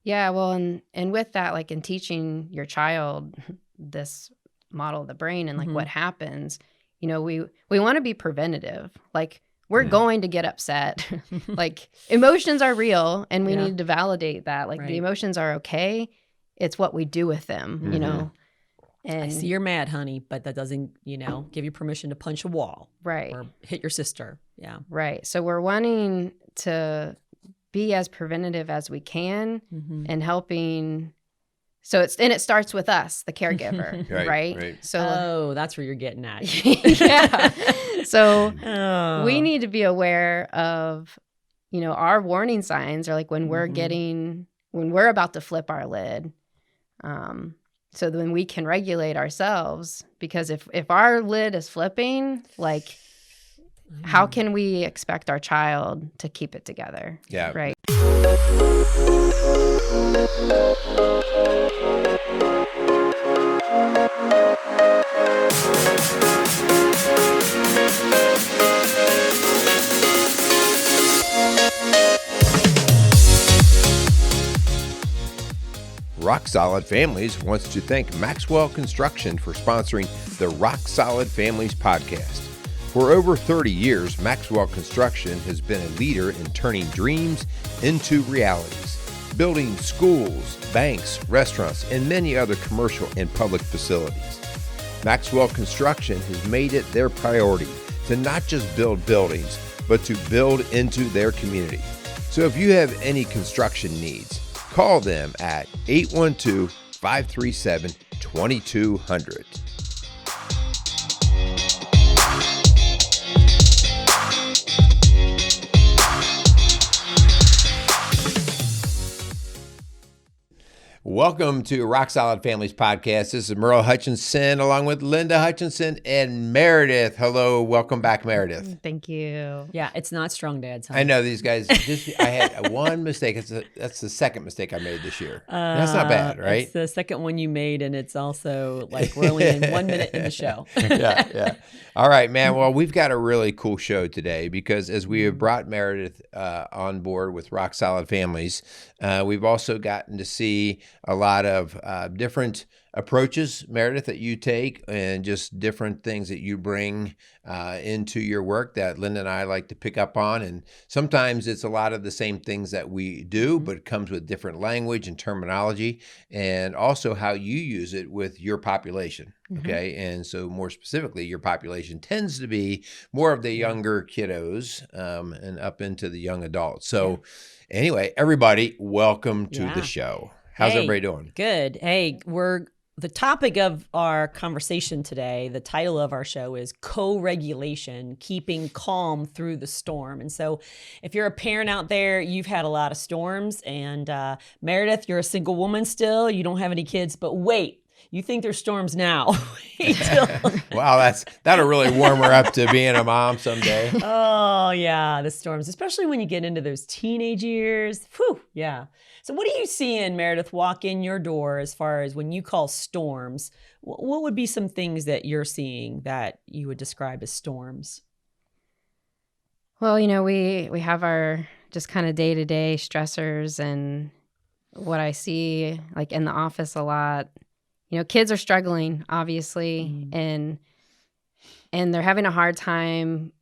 Yeah, well, and with that, like in teaching your child this model of the brain and like what happens, you know, we want to be preventative. Like we're going to get upset. Like emotions are real and we need to validate that. Like the emotions are okay. It's what we do with them, you know. And I see you're mad, honey, but that doesn't, you know, give you permission to punch a wall. Right. Or hit your sister. Yeah. Right. So we're wanting to be as preventative as we can and helping. So it starts with us, the caregiver, right? So that's where you're getting at. Yeah. So we need to be aware of, you know, our warning signs are like when we're when we're about to flip our lid. So then we can regulate ourselves, because if our lid is flipping, like how can we expect our child to keep it together? Yeah. Right. Rock Solid Families wants to thank Maxwell Construction for sponsoring the Rock Solid Families podcast. For over 30 years, Maxwell Construction has been a leader in turning dreams into realities, building schools, banks, restaurants, and many other commercial and public facilities. Maxwell Construction has made it their priority to not just build buildings, but to build into their community. So if you have any construction needs, call them at 812-537-2200. Welcome to Rock Solid Families Podcast. This is Merle Hutchinson along with Linda Hutchinson and Meredith. Hello. Welcome back, Meredith. Thank you. Yeah, it's not Strong Dad's. I know these guys. I had one mistake. That's the second mistake I made this year. That's not bad, right? It's the second one you made, and it's also like we're only in 1 minute in the show. Yeah. All right, man. Well, we've got a really cool show today because as we have brought Meredith on board with Rock Solid Families, we've also gotten to see a lot of different approaches, Meredith, that you take and just different things that you bring into your work that Linda and I like to pick up on. And sometimes it's a lot of the same things that we do, but it comes with different language and terminology, and also how you use it with your population. Okay. And so more specifically, your population tends to be more of the younger kiddos and up into the young adults. So anyway, everybody, welcome to the show. How's everybody doing? Good. Hey, the topic of our conversation today, the title of our show is Co-Regulation, Keeping Calm Through the Storm. And so if you're a parent out there, you've had a lot of storms. And Meredith, you're a single woman still. You don't have any kids, but wait. You think there's storms now. Wow, that'll really warm her up to being a mom someday. Oh, yeah, the storms, especially when you get into those teenage years. Whew, yeah. So what are you seeing, Meredith, walk in your door as far as when you call storms? What would be some things that you're seeing that you would describe as storms? Well, you know, we have our just kind of day-to-day stressors, and what I see like in the office a lot, you know, kids are struggling, obviously, and they're having a hard time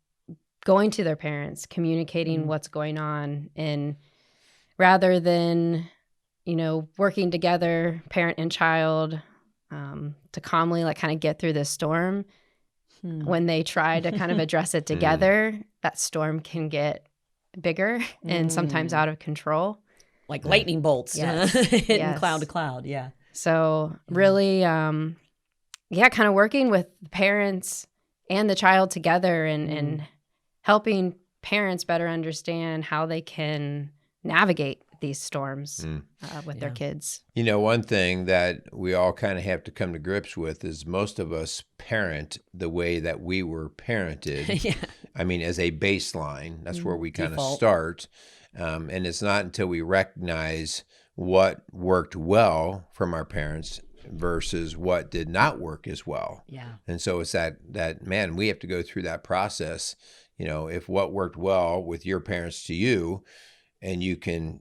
going to their parents, communicating what's going on, and rather than, you know, working together, parent and child, to calmly like kind of get through this storm, when they try to kind of address it together, that storm can get bigger and sometimes out of control. Like lightning bolts hitting cloud to cloud, yeah. So really, kind of working with the parents and the child together and helping parents better understand how they can navigate these storms with their kids. You know, one thing that we all kind of have to come to grips with is most of us parent the way that we were parented. I mean, as a baseline, that's where we kind of start. And it's not until we recognize what worked well from our parents versus what did not work as well. Yeah. And so it's that man, we have to go through that process. You know, if what worked well with your parents to you, and you can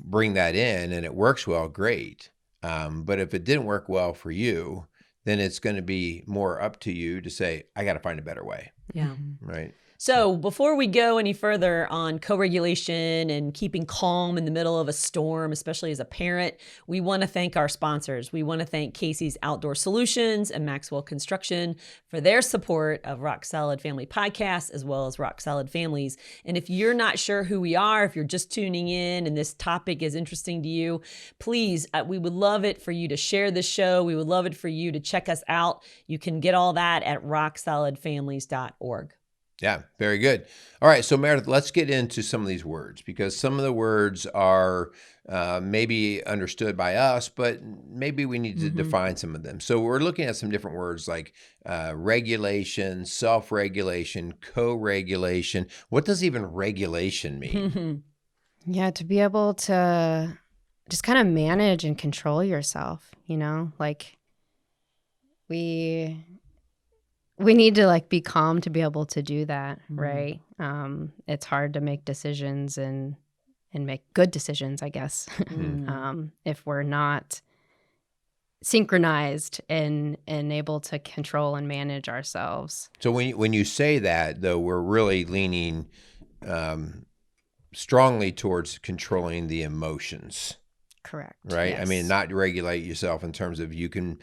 bring that in and it works well, great. But if it didn't work well for you, then it's going to be more up to you to say, I got to find a better way. Yeah. Right. So before we go any further on co-regulation and keeping calm in the middle of a storm, especially as a parent, we want to thank our sponsors. We want to thank Casey's Outdoor Solutions and Maxwell Construction for their support of Rock Solid Family Podcast, as well as Rock Solid Families. And if you're not sure who we are, if you're just tuning in and this topic is interesting to you, please, we would love it for you to share this show. We would love it for you to check us out. You can get all that at rocksolidfamilies.org. Yeah, very good. All right, so Meredith, let's get into some of these words, because some of the words are maybe understood by us, but maybe we need to define some of them. So we're looking at some different words like regulation, self-regulation, co-regulation. What does even regulation mean? Yeah, to be able to just kind of manage and control yourself, like we need to like be calm to be able to do that, right? It's hard to make decisions and make good decisions, I guess, if we're not synchronized and able to control and manage ourselves. So when you say that, though, we're really leaning strongly towards controlling the emotions. Correct. Right? Yes. I mean, not regulate yourself in terms of you can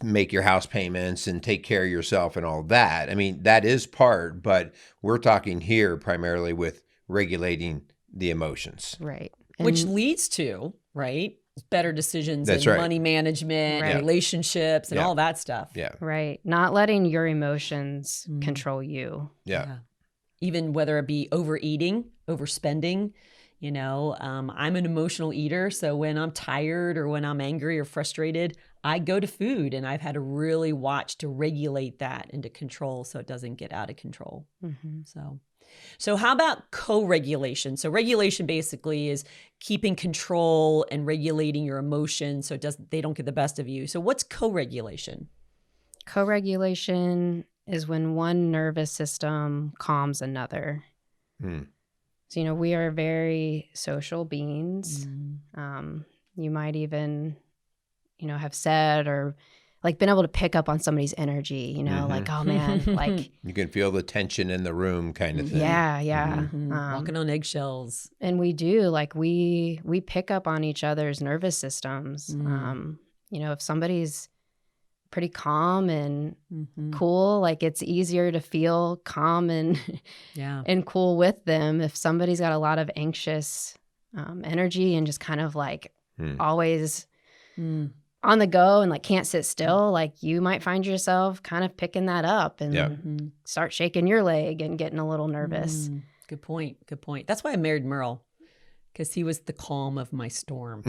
make your house payments and take care of yourself and all that. I mean, that is part, but we're talking here primarily with regulating the emotions. Right. Which leads to, right, better decisions in money management, relationships, and all that stuff. Yeah. Right. Not letting your emotions control you. Yeah. Even whether it be overeating, overspending. I'm an emotional eater. So when I'm tired or when I'm angry or frustrated, I go to food, and I've had to really watch to regulate that and to control so it doesn't get out of control. So how about co-regulation? So regulation basically is keeping control and regulating your emotions so they don't get the best of you. So what's co-regulation? Co-regulation is when one nervous system calms another. So, we are very social beings. You might even, have said or like been able to pick up on somebody's energy, like, oh man, like. You can feel the tension in the room kind of thing. Yeah. Walking on eggshells. And we do, like we pick up on each other's nervous systems. If somebody's pretty calm and cool, like it's easier to feel calm and and cool with them. If somebody's got a lot of anxious energy and just kind of like always on the go and like can't sit still, like you might find yourself kind of picking that up and start shaking your leg and getting a little nervous. Good point. That's why I married Merrill. Because he was the calm of my storm.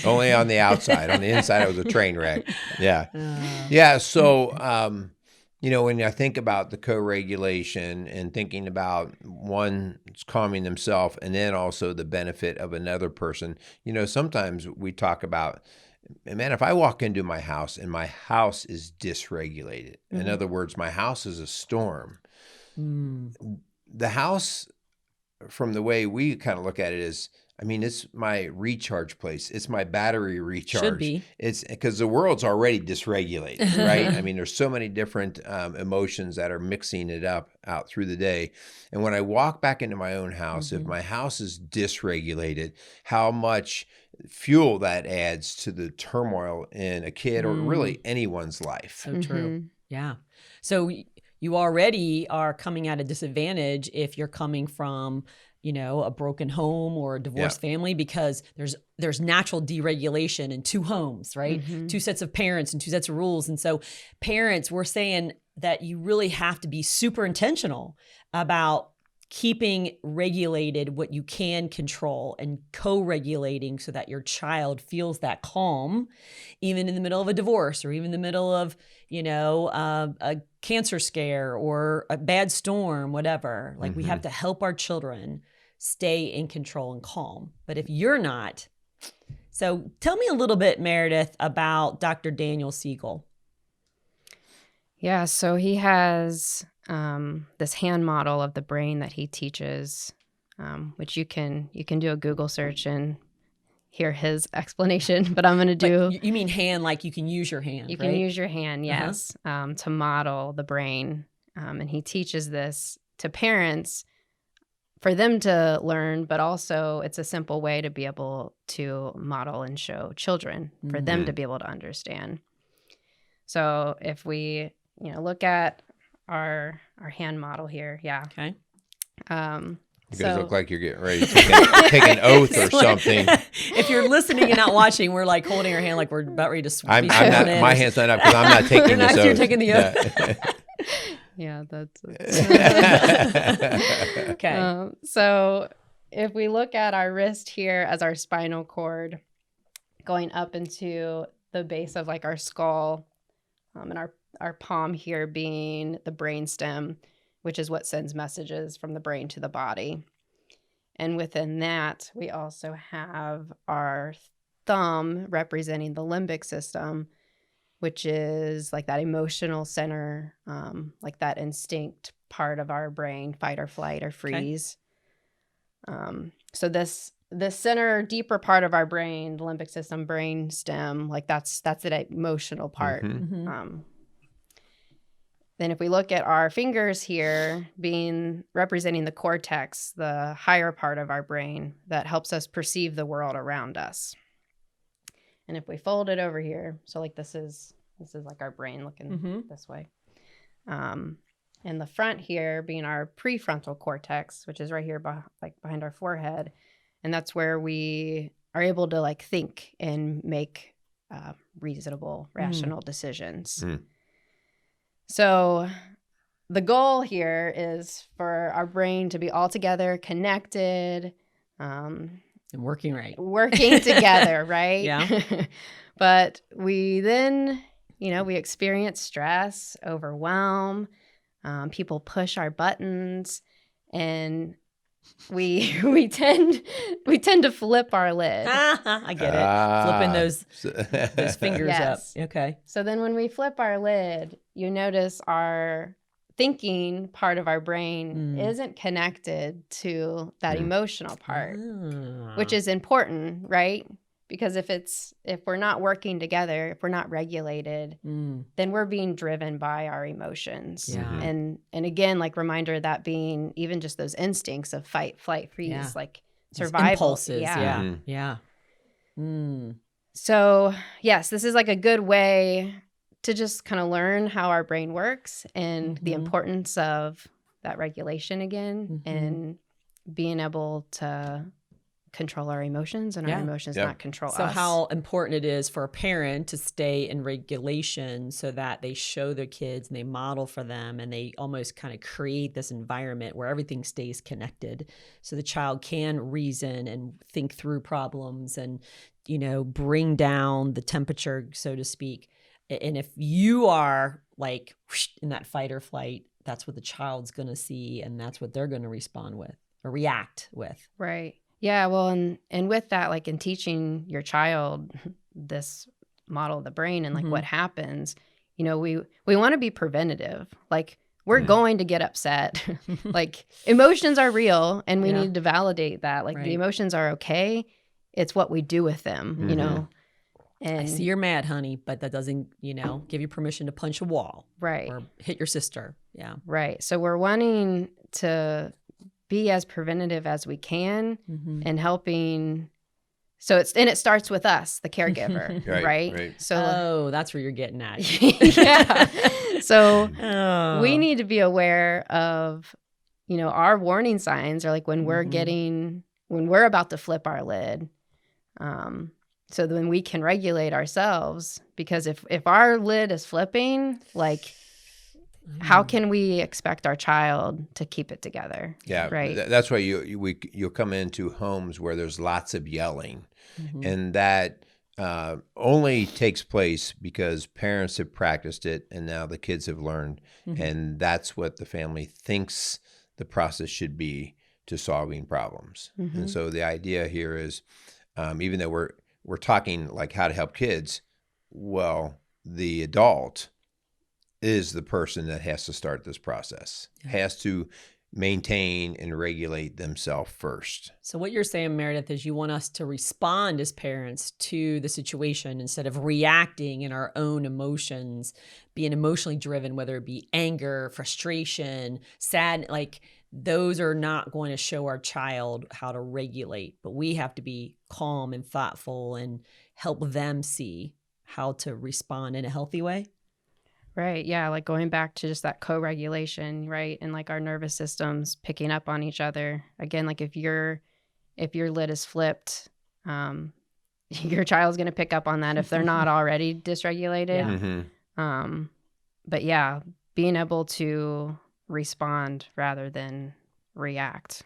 Only on the outside. On the inside, it was a train wreck. Yeah. Yeah. So, when I think about the co-regulation and thinking about one calming themselves and then also the benefit of another person, sometimes we talk about, man, if I walk into my house and my house is dysregulated, in other words, my house is a storm, the house, from the way we kind of look at it, is, it's my recharge place. It's my battery recharge. Should be. It's because the world's already dysregulated, right? There's so many different emotions that are mixing it up out through the day. And when I walk back into my own house, if my house is dysregulated, how much fuel that adds to the turmoil in a kid or really anyone's life. So true. Yeah. So you already are coming at a disadvantage if you're coming from, a broken home or a divorced family, because there's natural deregulation in two homes, right? Two sets of parents and two sets of rules. And so parents, we're saying that you really have to be super intentional about keeping regulated what you can control and co-regulating so that your child feels that calm, even in the middle of a divorce or even in the middle of, a cancer scare or a bad storm, whatever. Like we have to help our children stay in control and calm. But if you're not, so tell me a little bit, Meredith, about Dr. Daniel Siegel. Yeah, so he has this hand model of the brain that he teaches which you can do a Google search and hear his explanation. But I'm going to do. You mean hand, like you can use your hand, You right? can use your hand, yes, to model the brain. And he teaches this to parents for them to learn, but also it's a simple way to be able to model and show children for them to be able to understand. So if we, look at our hand model here, Okay. You guys look like you're getting ready to take an oath or something. If you're listening and not watching, we're like holding our hand like we're about ready to I'm not, my hand's not up because I'm not taking this oath. You're taking the oath. Yeah, that's okay. So if we look at our wrist here as our spinal cord going up into the base of like our skull, and our palm here being the brain stem, which is what sends messages from the brain to the body. And within that, we also have our thumb representing the limbic system, which is like that emotional center, like that instinct part of our brain, fight or flight or freeze. Okay. So this center, deeper part of our brain, the limbic system, brain stem, like that's the emotional part. Then if we look at our fingers here being representing the cortex, the higher part of our brain that helps us perceive the world around us. And if we fold it over here, so like this is like our brain looking this way. And the front here being our prefrontal cortex, which is right here behind our forehead. And that's where we are able to like think and make reasonable, rational decisions. So the goal here is for our brain to be all together, connected, and working together, right? Yeah. But we then, we experience stress, overwhelm. People push our buttons, and we tend to flip our lid. I get it. Flipping those fingers up. Okay. So then when we flip our lid, you notice our thinking part of our brain isn't connected to that emotional part, which is important, right? Because if we're not working together, if we're not regulated, then we're being driven by our emotions. Yeah. And again, like reminder that being even just those instincts of fight, flight, freeze, like survival. Those impulses. Yeah. Yeah. So yes, this is like a good way to just kind of learn how our brain works and the importance of that regulation again and being able to control our emotions and our emotions not control us. So how important it is for a parent to stay in regulation so that they show their kids and they model for them and they almost kind of create this environment where everything stays connected so the child can reason and think through problems and, bring down the temperature, so to speak. And if you are like in that fight or flight, that's what the child's going to see and that's what they're going to respond with or react with. Right. Yeah, well, and with that, like in teaching your child this model of the brain and like what happens, we want to be preventative. Like we're going to get upset. Like emotions are real and we need to validate that. Like the emotions are okay. It's what we do with them, And I see you're mad, honey, but that doesn't, give you permission to punch a wall. Right. Or hit your sister. Yeah. Right. So we're wanting to be as preventative as we can and helping. So it starts with us, the caregiver, right? So that's where you're getting at. Yeah. So we need to be aware of, our warning signs are like when we're about to flip our lid. So then we can regulate ourselves because if our lid is flipping, like how can we expect our child to keep it together? Yeah, right. That's why you'll come into homes where there's lots of yelling, and that only takes place because parents have practiced it, and now the kids have learned, and that's what the family thinks the process should be to solving problems. And so the idea here is, even though we're talking like how to help kids, well, the adult is the person that has to start this process, has to maintain and regulate themselves first. So what you're saying, Meredith, is you want us to respond as parents to the situation instead of reacting in our own emotions, being emotionally driven, whether it be anger, frustration, sad, like those are not going to show our child how to regulate, but we have to be calm and thoughtful and help them see how to respond in a healthy way. Right. Yeah. Like going back to just that co-regulation, right? And like our nervous systems picking up on each other. Again, like if your lid is flipped, your child's going to pick up on that if they're not already dysregulated. Yeah. But yeah, being able to respond rather than react.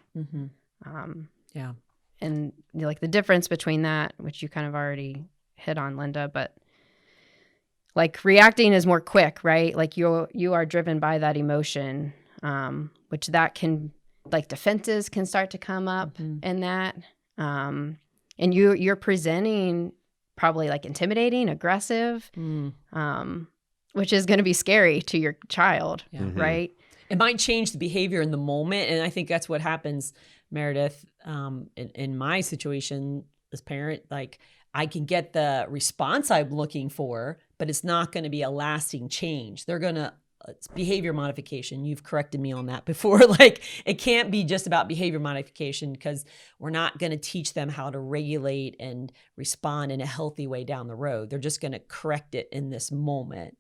Yeah. And like the difference between that, which you kind of already hit on, Linda, but like reacting is more quick, right? Like you are driven by that emotion, which that can, like defenses can start to come up in that. And you're presenting probably like intimidating, aggressive, which is going to be scary to your child, right? It might change the behavior in the moment. And I think that's what happens, Meredith, in my situation as parent. Like I can get the response I'm looking for, but it's not going to be a lasting change. They're going to, it's behavior modification. You've corrected me on that before. Like it can't be just about behavior modification because we're not going to teach them how to regulate and respond in a healthy way down the road. They're just going to correct it in this moment.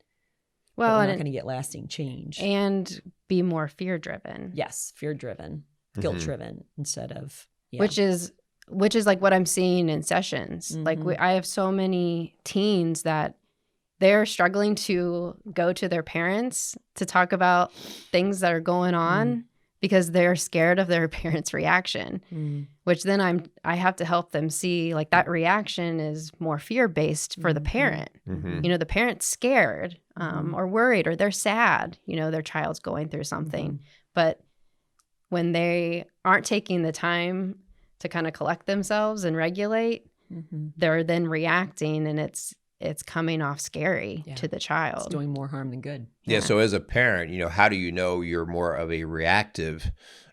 Well, we're not going to get lasting change. And be more fear-driven. Yes, fear-driven, guilt-driven instead of, which is like what I'm seeing in sessions. Like I have so many teens that they're struggling to go to their parents to talk about things that are going on because they're scared of their parents' reaction, which then I have to help them see like that reaction is more fear-based for the parent. You know, the parent's scared or worried or they're sad, you know, their child's going through something. But when they aren't taking the time to kind of collect themselves and regulate, they're then reacting and it's coming off scary to the child. It's doing more harm than good. Yeah. So as a parent, you know, how do you know you're more of a reactive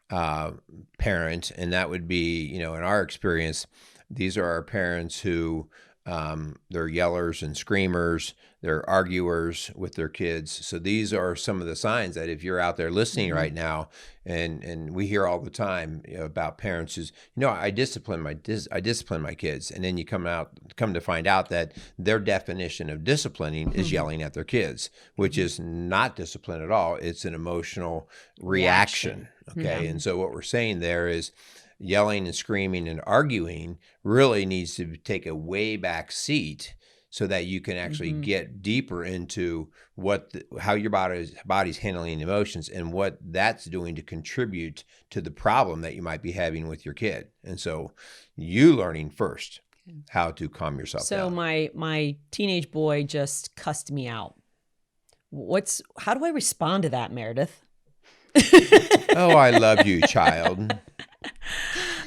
parent? And that would be, you know, in our experience, these are our parents who they're yellers and screamers. They're arguers with their kids. So these are some of the signs that if you're out there listening right now, and we hear all the time, you know, about parents who's, you know, I discipline my kids, and then you come to find out that their definition of disciplining is yelling at their kids, which is not discipline at all. It's an emotional reaction. Okay, and so what we're saying there is, yelling and screaming and arguing really needs to take a way back seat so that you can actually get deeper into how your body's handling emotions and what that's doing to contribute to the problem that you might be having with your kid. And so you learning first how to calm yourself down. So my teenage boy just cussed me out. How do I respond to that, Meredith? Oh, I love you, child.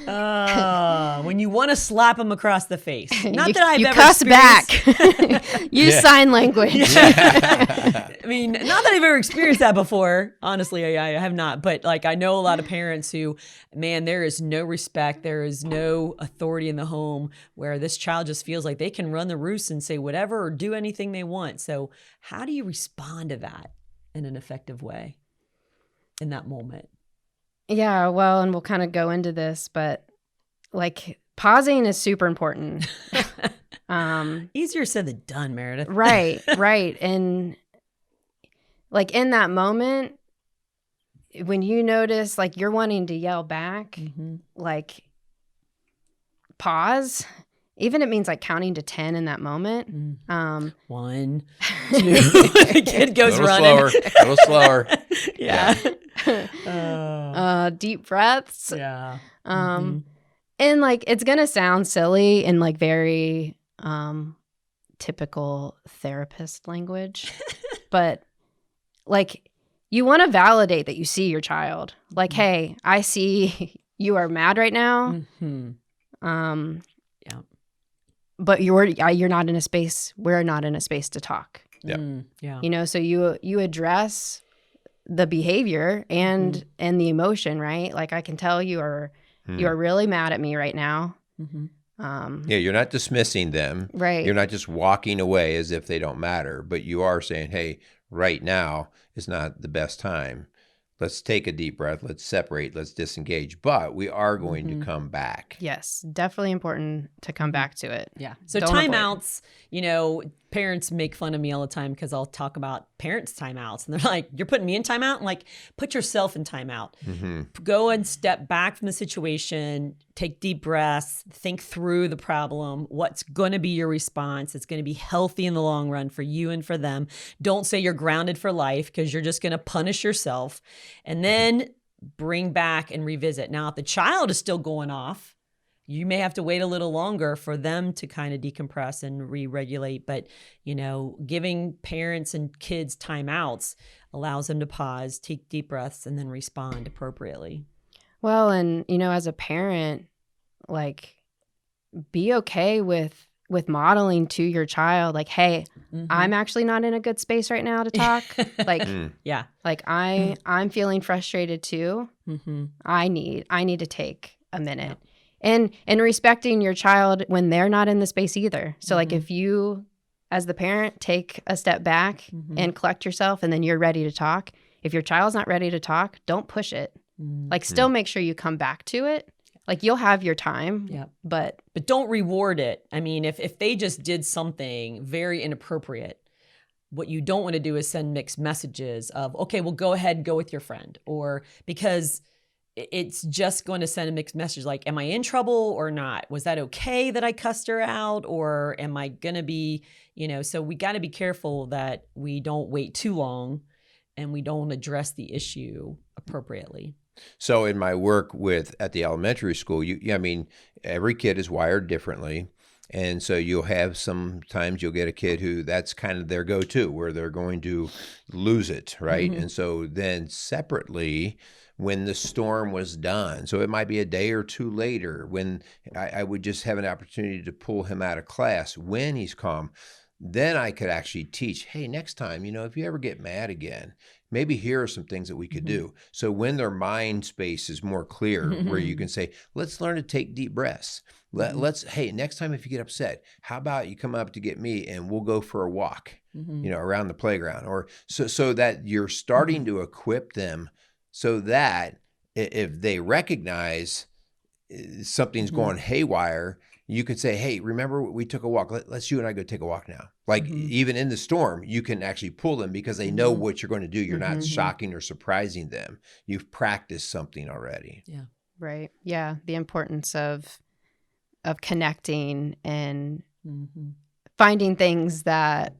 When you want to slap him across the face. Not that I've you ever cuss back. experienced- Use sign language. I mean, not that I've ever experienced that before. Honestly, I have not. But like, I know a lot of parents who, man, there is no respect. There is no authority in the home where this child just feels like they can run the roost and say whatever or do anything they want. So how do you respond to that in an effective way in that moment? Yeah, well, and we'll kind of go into this, but like pausing is super important. Easier said than done, Meredith. Right. And like in that moment, when you notice like you're wanting to yell back, like pause. Even it means like counting to 10 in that moment. 1, 2. The kid goes running. A little slower. Yeah. Deep breaths. Yeah. And like it's gonna sound silly and like very typical therapist language, but like you want to validate that you see your child. Like, hey, I see you are mad right now. Yeah. But you're not in a space. We're not in a space to talk. Yeah. Yeah. You know, so you address the behavior and the emotion, right? Like I can tell you are really mad at me right now. Yeah, you're not dismissing them. Right. You're not just walking away as if they don't matter, but you are saying, hey, right now is not the best time. Let's take a deep breath. Let's separate. Let's disengage. But we are going to come back. Yes, definitely important to come back to it. Yeah. So Don't avoid. timeouts, you know, parents make fun of me all the time because I'll talk about parents' timeouts. And they're like, you're putting me in timeout? I'm like, put yourself in timeout. Go and step back from the situation, take deep breaths, think through the problem, what's going to be your response. It's going to be healthy in the long run for you and for them. Don't say you're grounded for life because you're just going to punish yourself. And then bring back and revisit. Now, if the child is still going off, you may have to wait a little longer for them to kind of decompress and re-regulate. But, you know, giving parents and kids timeouts allows them to pause, take deep breaths, and then respond appropriately. Well, and, you know, as a parent, like, be okay with modeling to your child, like, hey, I'm actually not in a good space right now to talk. Like, yeah, like I'm feeling frustrated too. I need to take a minute. Yeah. And respecting your child when they're not in the space either. So like if you, as the parent, take a step back and collect yourself and then you're ready to talk. If your child's not ready to talk, don't push it. Like still make sure you come back to it. Like you'll have your time, but don't reward it. I mean, if they just did something very inappropriate, what you don't want to do is send mixed messages of, okay, well, go ahead, go with your friend. Or because it's just going to send a mixed message like, am I in trouble or not? Was that okay that I cussed her out? Or am I going to be, you know, so we got to be careful that we don't wait too long and we don't address the issue appropriately. So in my work at the elementary school, I mean, every kid is wired differently. And so sometimes you'll get a kid who that's kind of their go-to where they're going to lose it, right? And so then separately, when the storm was done, so it might be a day or two later when I would just have an opportunity to pull him out of class when he's calm, then I could actually teach, hey, next time, you know, if you ever get mad again, maybe here are some things that we could do. So when their mind space is more clear, where you can say, let's learn to take deep breaths. Hey, next time if you get upset, how about you come up to get me and we'll go for a walk, you know, around the playground, or so that you're starting to equip them so that if they recognize something's going haywire, you could say, hey, remember we took a walk. Let's you and I go take a walk now. Like even in the storm, you can actually pull them because they know what you're going to do. You're not shocking or surprising them. You've practiced something already. Yeah. Right. Yeah. The importance of connecting and finding things that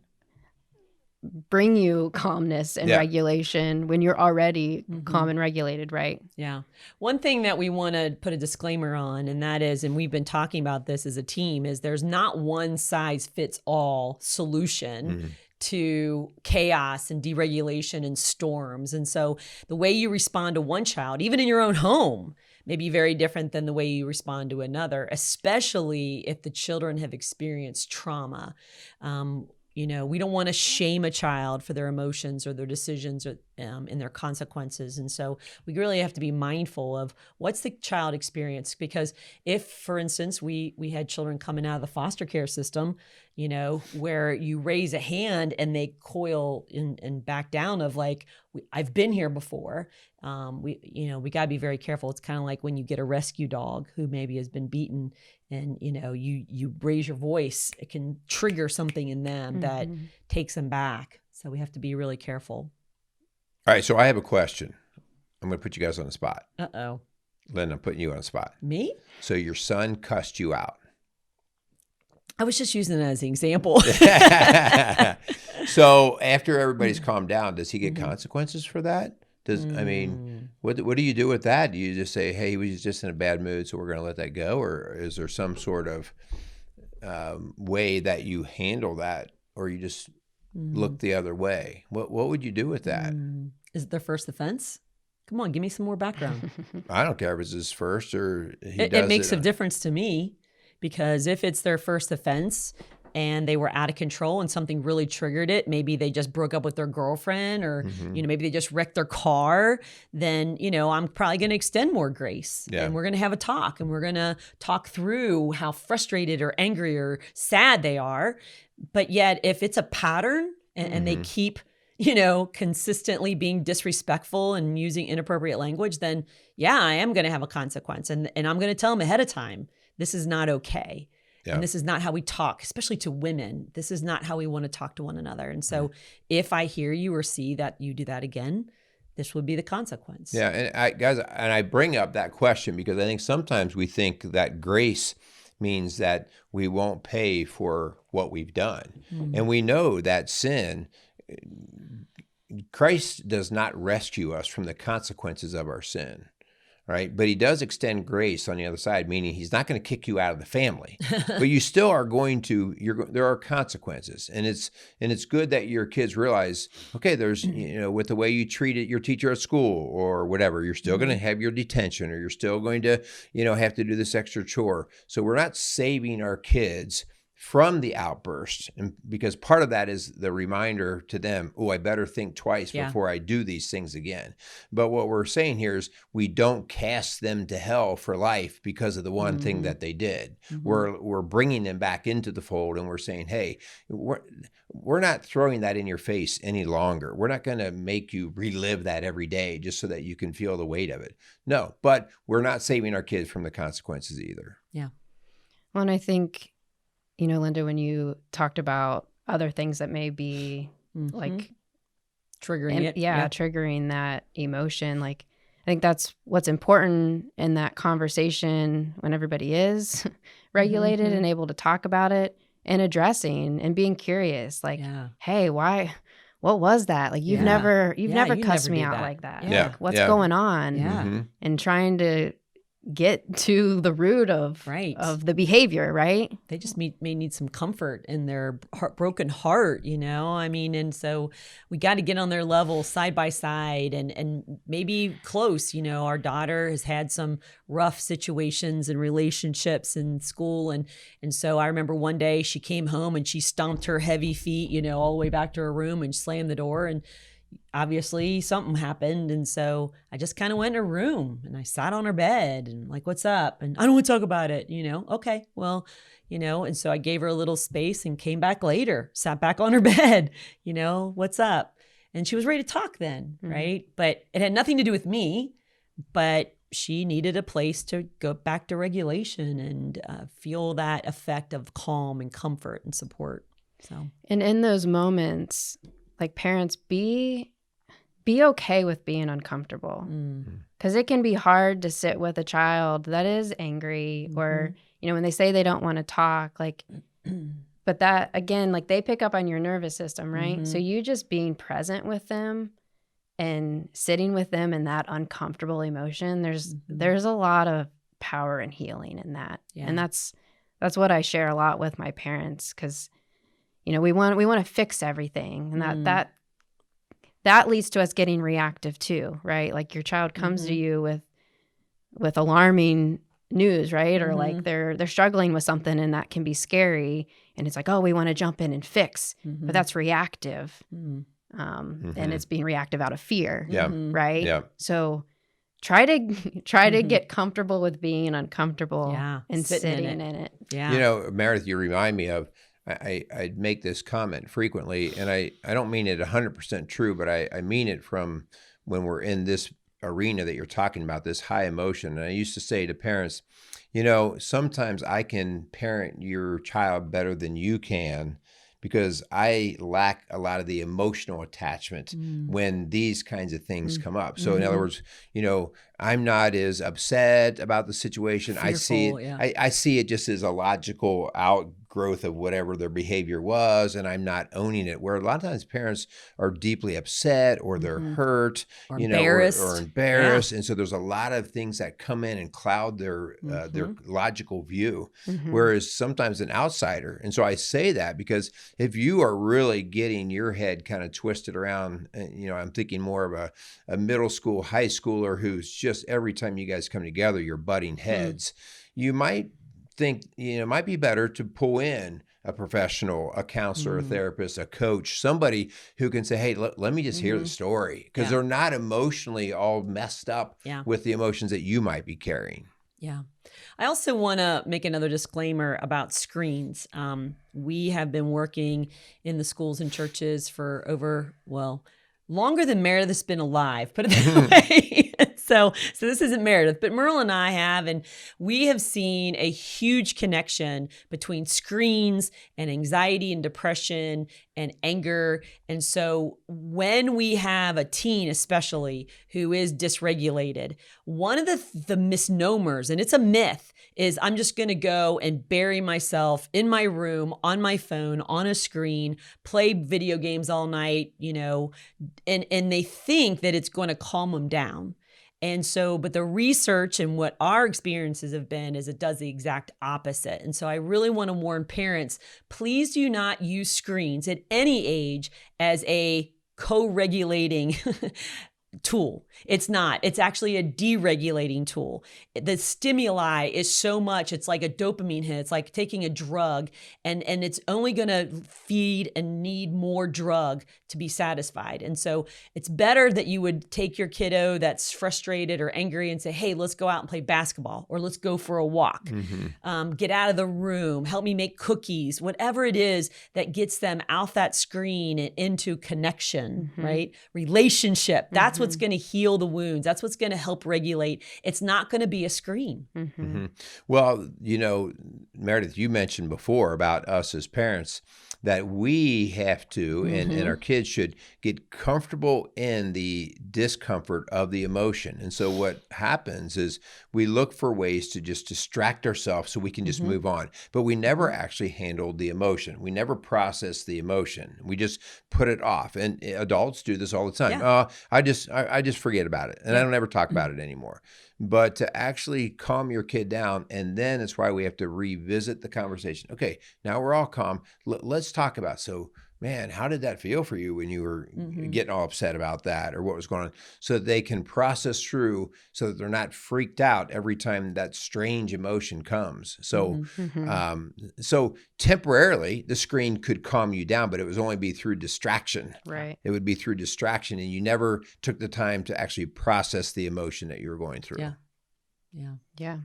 bring you calmness and regulation when you're already calm and regulated, right? Yeah. One thing that we want to put a disclaimer on, and that is, and we've been talking about this as a team, is there's not one size fits all solution to chaos and deregulation and storms. And so the way you respond to one child, even in your own home, may be very different than the way you respond to another, especially if the children have experienced trauma. You know, we don't want to shame a child for their emotions or their decisions or, and their consequences. And so we really have to be mindful of what's the child experience. Because if, for instance, we had children coming out of the foster care system, you know, where you raise a hand and they coil and back down of like, I've been here before. We got to be very careful. It's kind of like when you get a rescue dog who maybe has been beaten and, you know, you raise your voice, it can trigger something in them that takes them back. So we have to be really careful. All right. So I have a question. I'm going to put you guys on the spot. Uh-oh. Lynn, I'm putting you on the spot. Me? So your son cussed you out. I was just using it as an example. So after everybody's calmed down, does he get consequences for that? I mean, what do you do with that? Do you just say, hey, he was just in a bad mood, so we're going to let that go? Or is there some sort of way that you handle that, or you just look the other way? What would you do with that? Is it their first offense? Come on, give me some more background. I don't care if it's his first or it makes a difference to me, because if it's their first offense, and they were out of control and something really triggered it, maybe they just broke up with their girlfriend, or maybe they just wrecked their car, then I'm probably going to extend more grace, and we're going to have a talk, and we're going to talk through how frustrated or angry or sad they are. But yet if it's a pattern and they keep consistently being disrespectful and using inappropriate language, then I am going to have a consequence. And I'm going to tell them ahead of time, this is not okay. Yeah. And this is not how we talk, especially to women. This is not how we want to talk to one another. And so if I hear you or see that you do that again, this would be the consequence. Yeah. And I bring up that question because I think sometimes we think that grace means that we won't pay for what we've done. And we know that sin, Christ does not rescue us from the consequences of our sin, right? But he does extend grace on the other side, meaning he's not going to kick you out of the family, but you still are going to, there are consequences. And it's good that your kids realize, okay, there's, with the way you treated your teacher at school or whatever, you're still going to have your detention, or you're still going to, have to do this extra chore. So we're not saving our kids from the outburst, and because part of that is the reminder to them, I better think twice before I do these things again. But what we're saying here is we don't cast them to hell for life because of the one thing that they did. We're bringing them back into the fold, and we're saying, hey, we're not throwing that in your face any longer. We're not going to make you relive that every day just so that you can feel the weight of it. No, but we're not saving our kids from the consequences either. Yeah. Well, and I think, Linda, when you talked about other things that may be like triggering it. Yeah, triggering that emotion. Like, I think that's what's important in that conversation when everybody is regulated and able to talk about it and addressing and being curious. Like, hey, why? What was that? Like, you've never cussed me out like that. Yeah. Like, what's going on? Yeah. And trying to get to the root of the behavior, right? They just may need some comfort in their broken heart, and so we got to get on their level side by side and maybe close. Our daughter has had some rough situations and relationships in school, and so I remember one day she came home and she stomped her heavy feet, all the way back to her room and slammed the door, and obviously something happened. And so I just kind of went in her room and I sat on her bed and like, what's up? And I don't want to talk about it, okay, well, and so I gave her a little space and came back later, sat back on her bed, what's up? And she was ready to talk then, right? But it had nothing to do with me, but she needed a place to go back to regulation and feel that effect of calm and comfort and support. So, and in those moments, like, parents, be okay with being uncomfortable, because it can be hard to sit with a child that is angry or, when they say they don't want to talk, like, but that, again, like, they pick up on your nervous system, right? So you just being present with them and sitting with them in that uncomfortable emotion, there's a lot of power and healing in that. Yeah. And that's what I share a lot with my parents, because we want to fix everything, and that leads to us getting reactive too, right? Like, your child comes to you with alarming news, right? Or like they're struggling with something, and that can be scary, and it's like, oh, we want to jump in and fix, but that's reactive, and it's being reactive out of fear, right? Yeah. So try to get comfortable with being uncomfortable and sitting in it. Yeah. Meredith, you remind me of. I make this comment frequently, and I don't mean it 100% true, but I mean it from when we're in this arena that you're talking about, this high emotion. And I used to say to parents, sometimes I can parent your child better than you can, because I lack a lot of the emotional attachment when these kinds of things come up. So in other words, I'm not as upset about the situation. Fearful, I see it just as a logical outgrowth of whatever their behavior was, and I'm not owning it. Where a lot of times parents are deeply upset, or they're hurt, or embarrassed. Or embarrassed. And so there's a lot of things that come in and cloud their logical view. Whereas sometimes an outsider, and so I say that because if you are really getting your head kind of twisted around, I'm thinking more of a middle school, high schooler who's just every time you guys come together, you're butting heads. You might think, it might be better to pull in a professional, a counselor, a therapist, a coach, somebody who can say, hey, let me just hear the story, because they're not emotionally all messed up with the emotions that you might be carrying. Yeah. I also want to make another disclaimer about screens. We have been working in the schools and churches for longer than Meredith's been alive, put it that way. So this isn't Meredith, but Merrill and I have, and we have seen a huge connection between screens and anxiety and depression and anger. And so when we have a teen, especially, who is dysregulated, one of the misnomers, and it's a myth, is I'm just going to go and bury myself in my room, on my phone, on a screen, play video games all night, and they think that it's going to calm them down. And so, but the research and what our experiences have been is it does the exact opposite. And so I really want to warn parents, please do not use screens at any age as a co-regulating tool. It's not. It's actually a deregulating tool. The stimuli is so much. It's like a dopamine hit. It's like taking a drug, and it's only going to feed and need more drug to be satisfied. And so it's better that you would take your kiddo that's frustrated or angry and say, hey, let's go out and play basketball, or let's go for a walk. Get out of the room. Help me make cookies. Whatever it is that gets them off that screen and into connection, right? Relationship. That's what's going to heal the wounds. That's what's going to help regulate. It's not going to be a screen. Well, Meredith, you mentioned before about us as parents that we have to, and our kids should get comfortable in the discomfort of the emotion. And so what happens is we look for ways to just distract ourselves so we can just move on. But we never actually handled the emotion. We never processed the emotion. We just put it off. And adults do this all the time. I just forget about it, and I don't ever talk about it anymore. But to actually calm your kid down, and then it's why we have to revisit the conversation. Okay, now we're all calm. Let's talk about, so man, how did that feel for you when you were getting all upset about that, or what was going on, so that they can process through, so that they're not freaked out every time that strange emotion comes. So, so temporarily the screen could calm you down, but it would only be through distraction. Right. It would be through distraction, and you never took the time to actually process the emotion that you were going through. Yeah.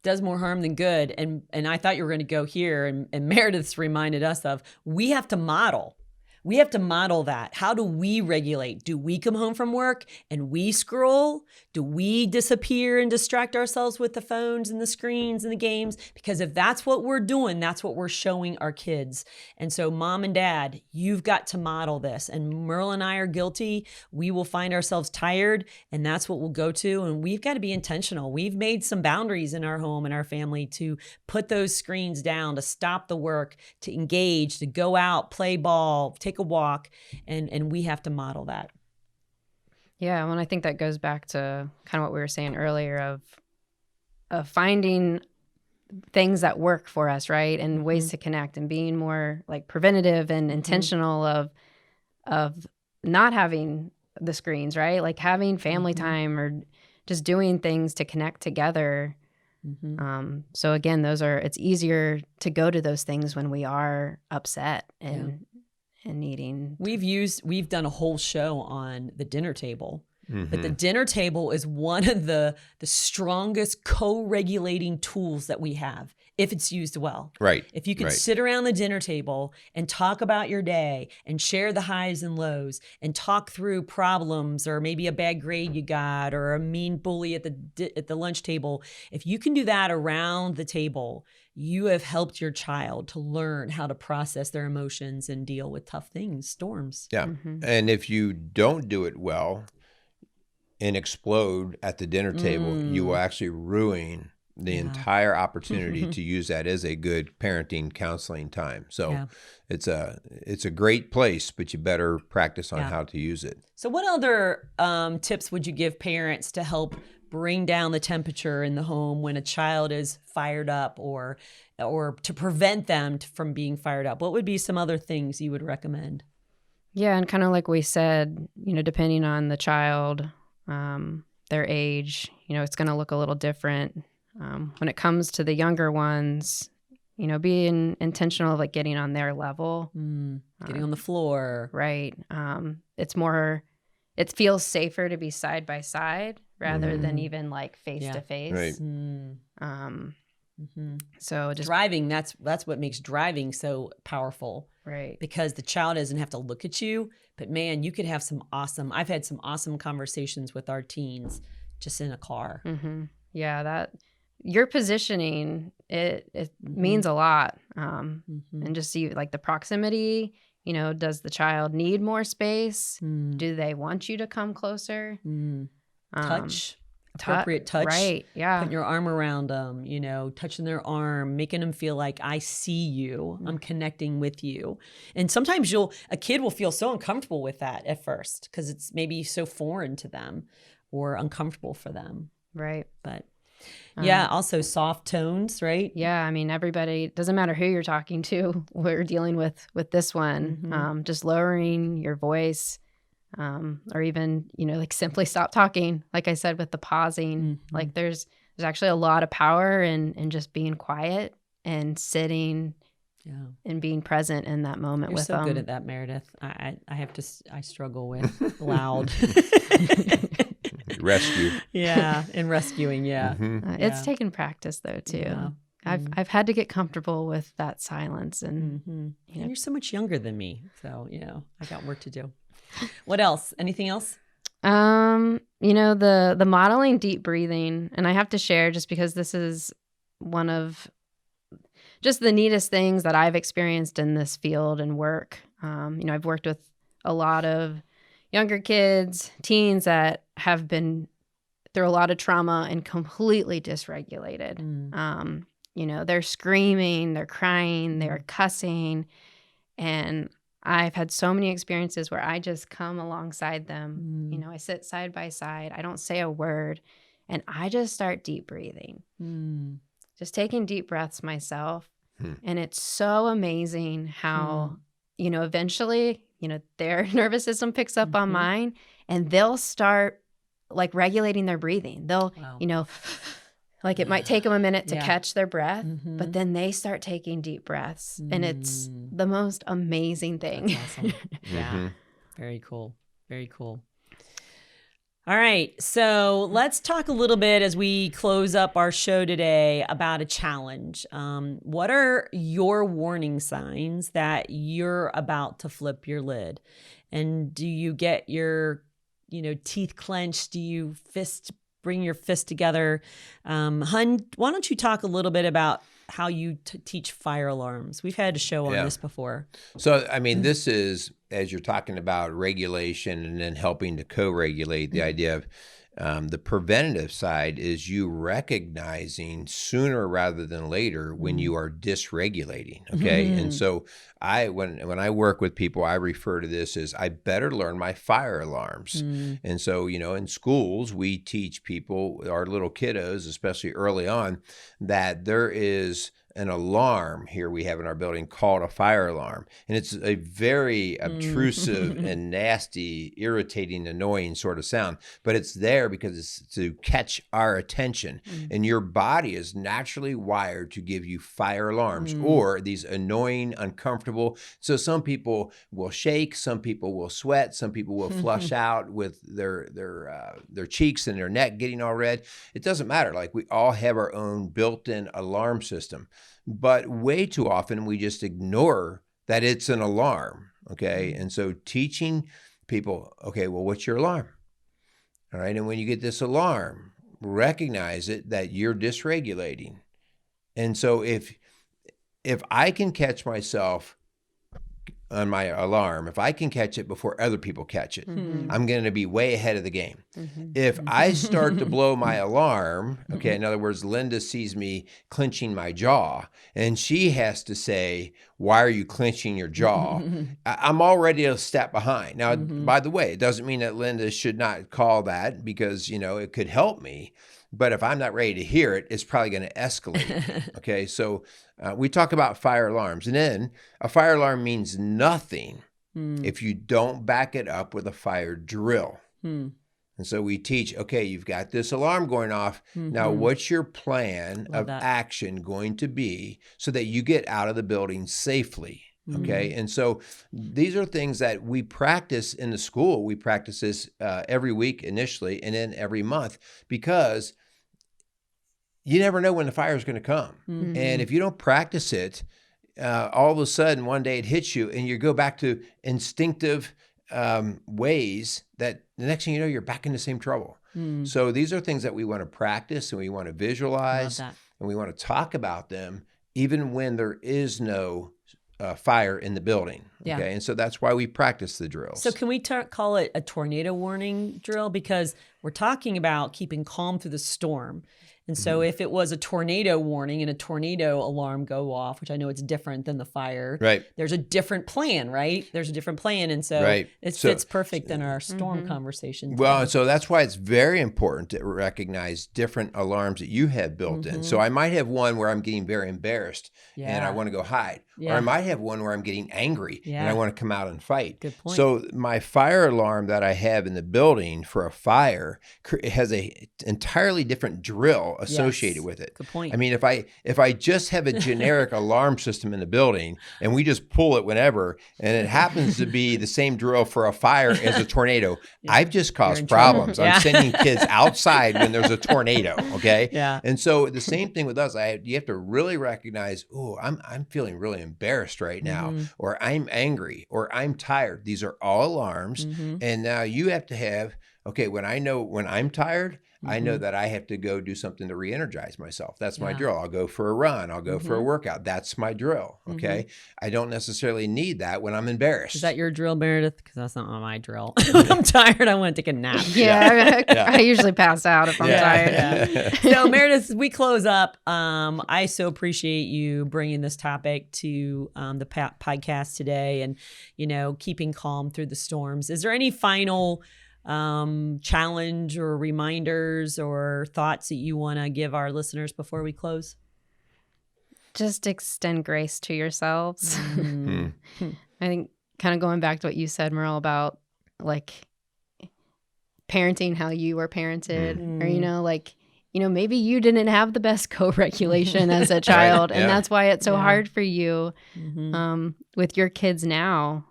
Does more harm than good. And I thought you were going to go here, and Meredith's reminded us of, we have to model. We have to model that. How do we regulate? Do we come home from work and we scroll? Do we disappear and distract ourselves with the phones and the screens and the games? Because if that's what we're doing, that's what we're showing our kids. And so mom and dad, you've got to model this. And Merle and I are guilty. We will find ourselves tired, and that's what we'll go to. And we've got to be intentional. We've made some boundaries in our home and our family to put those screens down, to stop the work, to engage, to go out, play ball, take a walk, and we have to model that. Yeah, well, I think that goes back to kind of what we were saying earlier of finding things that work for us, right? And ways to connect, and being more like preventative and intentional of not having the screens, right? Like having family time, or just doing things to connect together. So again, it's easier to go to those things when we are upset and needing. We've done a whole show on the dinner table, but the dinner table is one of the strongest co-regulating tools that we have, if it's used well. Right. If you can sit around the dinner table and talk about your day and share the highs and lows and talk through problems, or maybe a bad grade you got, or a mean bully at the lunch table, if you can do that around the table, you have helped your child to learn how to process their emotions and deal with tough things, storms. Yeah. And if you don't do it well and explode at the dinner table, you will actually ruin the entire opportunity to use that as a good parenting counseling time. So it's a great place, but you better practice on how to use it. So what other tips would you give parents to help bring down the temperature in the home when a child is fired up, or to prevent them from being fired up? What would be some other things you would recommend? Yeah, and kind of like we said, depending on the child, their age, it's going to look a little different. When it comes to the younger ones, being intentional of like getting on their level. Getting on the floor. Right. It feels safer to be side by side rather than even like face to face. Right. So just driving, that's what makes driving so powerful. right. Because the child doesn't have to look at you, but man, you could have I've had some awesome conversations with our teens just in a car. Yeah, that your positioning, it means a lot. And just see like the proximity, does the child need more space? Do they want you to come closer? Touch. Appropriate touch. Right. Yeah. Putting your arm around them, touching their arm, making them feel like I see you, I'm connecting with you. And sometimes a kid will feel so uncomfortable with that at first because it's maybe so foreign to them or uncomfortable for them. Right. But yeah, also soft tones, right? Yeah. I mean, everybody, doesn't matter who you're talking to, we're dealing with this one. Just lowering your voice. Or even, like simply stop talking. Like I said, with the pausing, like there's actually a lot of power in just being quiet and sitting and being present in that moment. You're with so them. good at that, Meredith. I struggle with loud. Rescue. Yeah. And rescuing. Yeah. It's taken practice though too. Yeah. I've had to get comfortable with that silence and, And you're so much younger than me. So, I got work to do. What else? Anything else? The modeling deep breathing, and I have to share just because this is one of just the neatest things that I've experienced in this field and work. I've worked with a lot of younger kids, teens that have been through a lot of trauma and completely dysregulated. They're screaming, they're crying, they're cussing, and I've had so many experiences where I just come alongside them. I sit side by side. I don't say a word. And I just start deep breathing, just taking deep breaths myself. And it's so amazing how, eventually, their nervous system picks up on mine and they'll start like regulating their breathing. They'll, like it might take them a minute to catch their breath, but then they start taking deep breaths. And it's the most amazing thing. That's awesome. Yeah. Very cool. Very cool. All right. So let's talk a little bit as we close up our show today about a challenge. What are your warning signs that you're about to flip your lid? And do you get your, teeth clenched? Do you bring your fist together? Hun, why don't you talk a little bit about how you teach fire alarms? We've had a show on this before. So, I mean, this is, as you're talking about regulation and then helping to co-regulate, the idea of the preventative side is you recognizing sooner rather than later when you are dysregulating. Okay. And so when I work with people, I refer to this as I better learn my fire alarms. And so, in schools, we teach people, our little kiddos, especially early on, that there is an alarm here we have in our building called a fire alarm. And it's a very obtrusive and nasty, irritating, annoying sort of sound. But it's there because it's to catch our attention. And your body is naturally wired to give you fire alarms or these annoying, uncomfortable. So some people will shake, some people will sweat, some people will flush out with their cheeks and their neck getting all red. It doesn't matter. Like we all have our own built-in alarm system. But way too often we just ignore that it's an alarm, okay? And so teaching people, okay, well, what's your alarm? All right, and when you get this alarm, recognize it that you're dysregulating. And so if I can catch myself on my alarm, if I can catch it before other people catch it, I'm going to be way ahead of the game. If I start to blow my alarm, okay, in other words, Linda sees me clenching my jaw and she has to say, why are you clenching your jaw? I'm already a step behind. Now, by the way, it doesn't mean that Linda should not call that because, it could help me. But if I'm not ready to hear it, it's probably going to escalate. Okay, so we talk about fire alarms. And then a fire alarm means nothing if you don't back it up with a fire drill. And so we teach, okay, you've got this alarm going off. Now, what's your plan of action going to be so that you get out of the building safely? Okay. And so these are things that we practice in the school. We practice this every week initially and then every month, because you never know when the fire is going to come. And if you don't practice it, all of a sudden one day it hits you and you go back to instinctive ways that the next thing you know, you're back in the same trouble. So these are things that we want to practice and we want to visualize and we want to talk about them even when there is no fire in the building. Okay. And so that's why we practice the drills. So can we call it a tornado warning drill? Because we're talking about keeping calm through the storm. And so if it was a tornado warning and a tornado alarm go off, which I know it's different than the fire, right, there's a different plan, right? There's a different plan. And so it fits perfect in our storm conversation today. Well, and so that's why it's very important to recognize different alarms that you have built in. So I might have one where I'm getting very embarrassed and I want to go hide. Or I might have one where I'm getting angry and I want to come out and fight. Good point. So my fire alarm that I have in the building for a fire has a entirely different drill associated with it. Good point. I mean, if I just have a generic alarm system in the building and we just pull it whenever, and it happens to be the same drill for a fire as a tornado, I've just caused problems. I'm sending kids outside when there's a tornado. Okay. Yeah. And so the same thing with us. You have to really recognize, oh, I'm feeling really embarrassed right now, or I'm angry, or I'm tired. These are all alarms. And now you have to have, okay, when I'm tired, I know that I have to go do something to re-energize myself. That's my drill. I'll go for a run. I'll go for a workout. That's my drill. Okay. I don't necessarily need that when I'm embarrassed. Is that your drill, Meredith? Because that's not my drill. When I'm tired, I want to take a nap. I usually pass out if I'm tired. So Meredith, we close up. I so appreciate you bringing this topic to the podcast today, and, keeping calm through the storms. Is there any final challenge or reminders or thoughts that you want to give our listeners before we close? Just extend grace to yourselves. I think kind of going back to what you said, Merle, about like parenting how you were parented, or, maybe you didn't have the best co-regulation as a child, and that's why it's so hard for you with your kids now.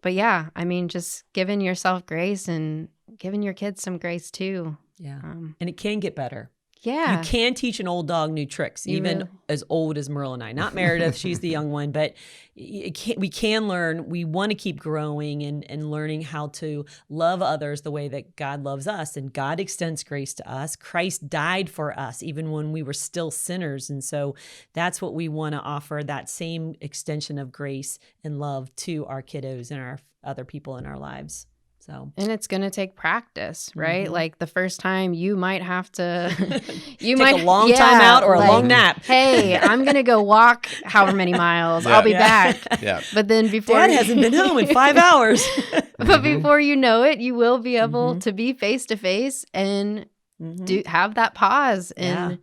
But yeah, I mean, just giving yourself grace and giving your kids some grace too. Yeah. And it can get better. Yeah. You can teach an old dog new tricks, even as old as Merle and I. Not Meredith, she's the young one, but we can learn. We want to keep growing and learning how to love others the way that God loves us. And God extends grace to us. Christ died for us even when we were still sinners. And so that's what we want to offer, that same extension of grace and love to our kiddos and our other people in our lives. And it's going to take practice, right? Like the first time you might have to, take a long time out or a long nap. Hey, I'm going to go walk however many miles. I'll be back. But then before Dad hasn't been home in 5 hours. But before you know it, you will be able to be face to face and have that pause and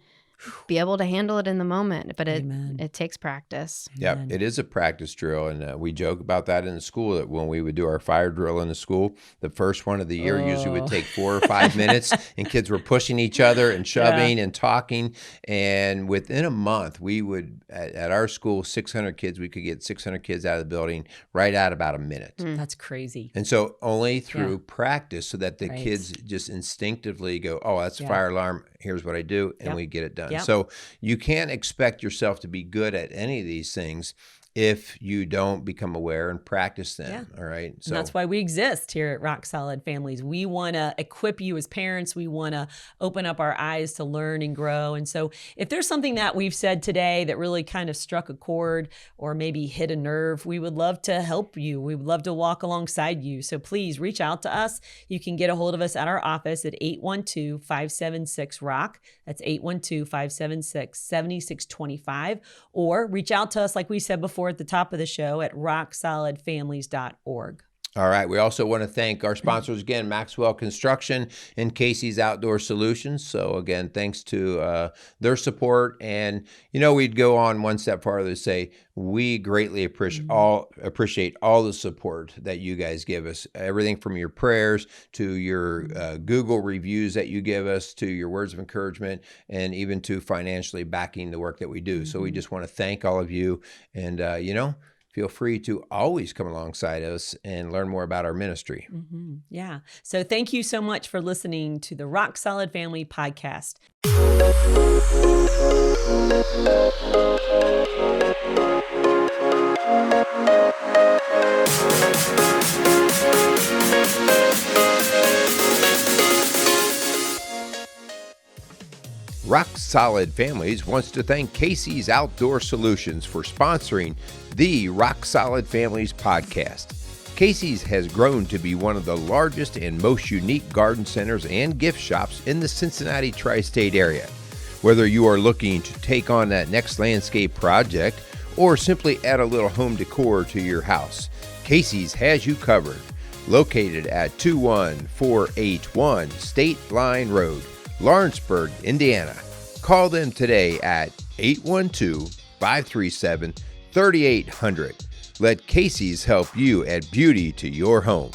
be able to handle it in the moment. But it takes practice. Yeah, it is a practice drill. And we joke about that in the school, that when we would do our fire drill in the school, the first one of the year usually would take 4 or 5 minutes, and kids were pushing each other and shoving and talking. And within a month, we would, at our school, 600 kids, we could get 600 kids out of the building right at about a minute. That's crazy. And so only through practice, so that the kids just instinctively go, oh, that's a fire alarm. Here's what I do. And we get it done. So you can't expect yourself to be good at any of these things if you don't become aware and practice them. All right. So and that's why we exist here at Rock Solid Families. We want to equip you as parents. We want to open up our eyes to learn and grow. And so if there's something that we've said today that really kind of struck a chord or maybe hit a nerve, we would love to help you. We would love to walk alongside you. So please reach out to us. You can get a hold of us at our office at 812-576-ROCK. That's 812-576-7625. Or reach out to us, like we said before at the top of the show, at rocksolidfamilies.org. All right. We also want to thank our sponsors again, Maxwell Construction and Casey's Outdoor Solutions. So again, thanks to their support. And, we'd go on one step farther to say we greatly appreciate all the support that you guys give us. Everything from your prayers to your Google reviews that you give us, to your words of encouragement, and even to financially backing the work that we do. So we just want to thank all of you. And, feel free to always come alongside us and learn more about our ministry. Yeah. So thank you so much for listening to the Rock Solid Family Podcast. Rock Solid Families wants to thank Casey's Outdoor Solutions for sponsoring the Rock Solid Families podcast. Casey's has grown to be one of the largest and most unique garden centers and gift shops in the Cincinnati tri-state area. Whether you are looking to take on that next landscape project or simply add a little home decor to your house, Casey's has you covered. Located at 21481 State Line Road, Lawrenceburg, Indiana. Call them today at 812-537-3800. Let Casey's help you add beauty to your home.